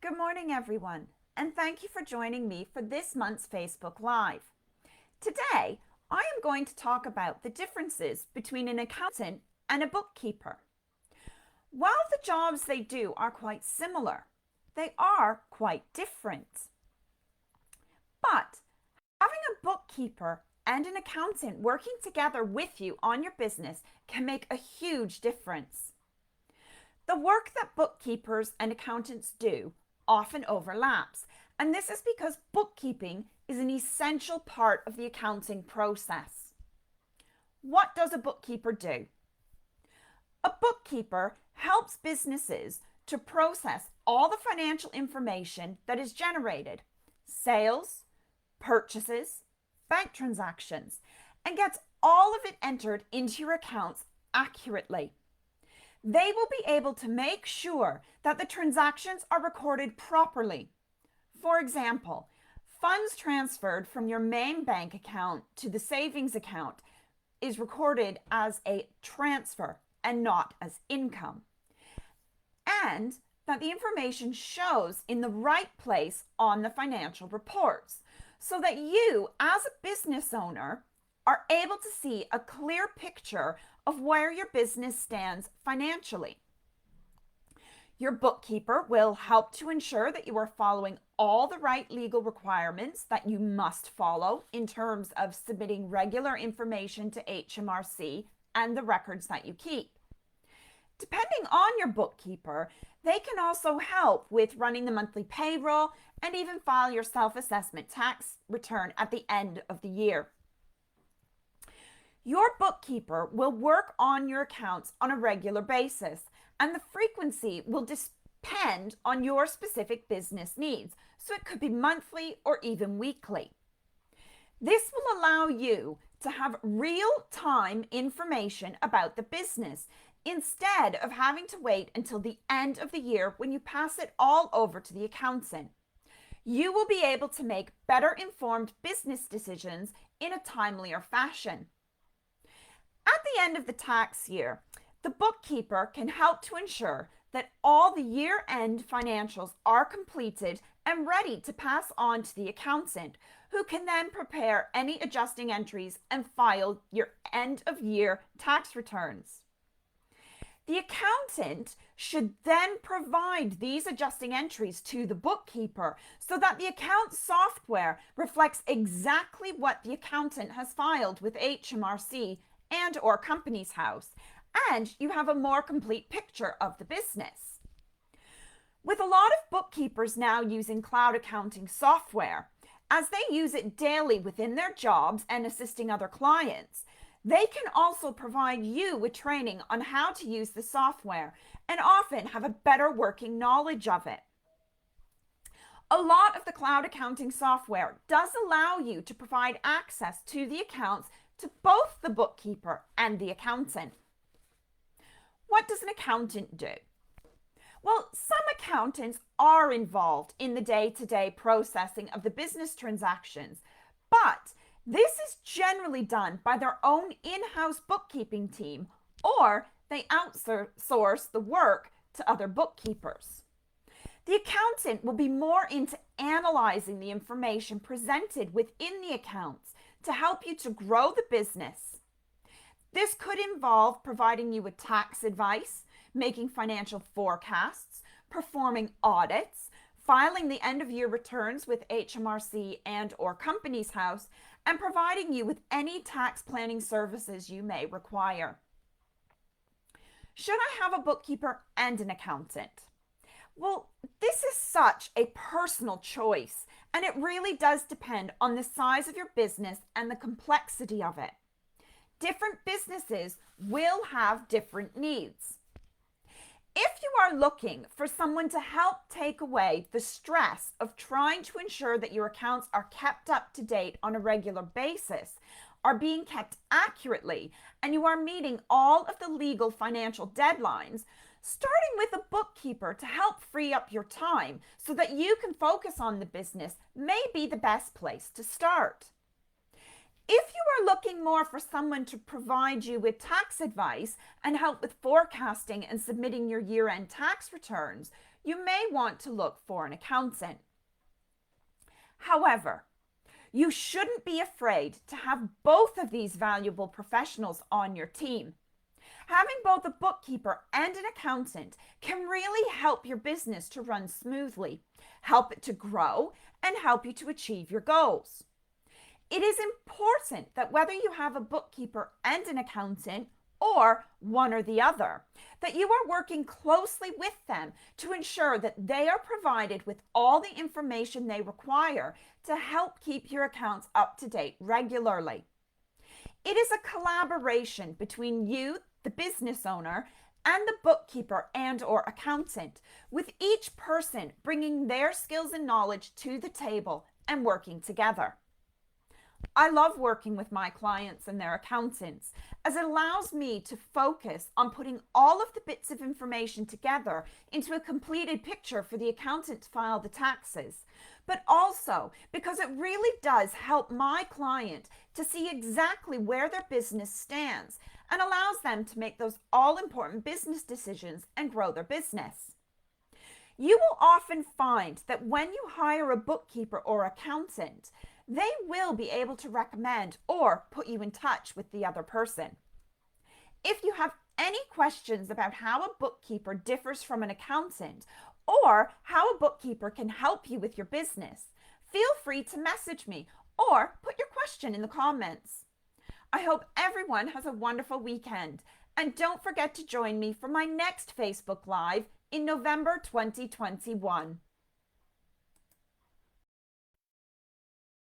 Good morning, everyone, and thank you for joining me for this month's Facebook Live. Today, I am going to talk about the differences between an accountant and a bookkeeper. While the jobs they do are quite similar, they are quite different. But having a bookkeeper and an accountant working together with you on your business can make a huge difference. The work that bookkeepers and accountants do often overlaps, and this is because bookkeeping is an essential part of the accounting process. What does a bookkeeper do? A bookkeeper helps businesses to process all the financial information that is generated, sales, purchases, bank transactions, and gets all of it entered into your accounts accurately. They will be able to make sure that the transactions are recorded properly. For example, funds transferred from your main bank account to the savings account is recorded as a transfer and not as income. And that the information shows in the right place on the financial reports so that you, as a business owner, are able to see a clear picture of where your business stands financially. Your bookkeeper will help to ensure that you are following all the right legal requirements that you must follow in terms of submitting regular information to HMRC and the records that you keep. Depending on your bookkeeper, they can also help with running the monthly payroll and even file your self-assessment tax return at the end of the year. Your bookkeeper will work on your accounts on a regular basis, and the frequency will depend on your specific business needs, so it could be monthly or even weekly. This will allow you to have real-time information about the business instead of having to wait until the end of the year when you pass it all over to the accountant. You will be able to make better informed business decisions in a timelier fashion. At the end of the tax year, the bookkeeper can help to ensure that all the year-end financials are completed and ready to pass on to the accountant, who can then prepare any adjusting entries and file your end-of-year tax returns. The accountant should then provide these adjusting entries to the bookkeeper so that the account software reflects exactly what the accountant has filed with HMRC and or Companies House, and you have a more complete picture of the business. With a lot of bookkeepers now using cloud accounting software, as they use it daily within their jobs and assisting other clients, they can also provide you with training on how to use the software and often have a better working knowledge of it. A lot of the cloud accounting software does allow you to provide access to the accounts to both the bookkeeper and the accountant. What does an accountant do? Well, some accountants are involved in the day-to-day processing of the business transactions, but this is generally done by their own in-house bookkeeping team, or they outsource the work to other bookkeepers. The accountant will be more into analyzing the information presented within the accounts to help you to grow the business. This could involve providing you with tax advice, making financial forecasts, performing audits, filing the end-of-year returns with HMRC and or Companies House, and providing you with any tax planning services you may require. Should I have a bookkeeper and an accountant? Well, this is such a personal choice, and it really does depend on the size of your business and the complexity of it. Different businesses will have different needs. If you are looking for someone to help take away the stress of trying to ensure that your accounts are kept up to date on a regular basis, are being kept accurately, and you are meeting all of the legal financial deadlines, starting with a bookkeeper to help free up your time so that you can focus on the business may be the best place to start. If you are looking more for someone to provide you with tax advice and help with forecasting and submitting your year-end tax returns, you may want to look for an accountant. However, you shouldn't be afraid to have both of these valuable professionals on your team. Having both a bookkeeper and an accountant can really help your business to run smoothly, help it to grow, and help you to achieve your goals. It is important that whether you have a bookkeeper and an accountant, or one or the other, that you are working closely with them to ensure that they are provided with all the information they require to help keep your accounts up to date regularly. It is a collaboration between you, the business owner, and the bookkeeper and or accountant, with each person bringing their skills and knowledge to the table and working together. I love working with my clients and their accountants, as it allows me to focus on putting all of the bits of information together into a completed picture for the accountant to file the taxes, but also because it really does help my client to see exactly where their business stands and allows them to make those all-important business decisions and grow their business. You will often find that when you hire a bookkeeper or accountant, they will be able to recommend or put you in touch with the other person. If you have any questions about how a bookkeeper differs from an accountant or how a bookkeeper can help you with your business, feel free to message me or put your question in the comments. I hope everyone has a wonderful weekend, and don't forget to join me for my next Facebook Live in November 2021.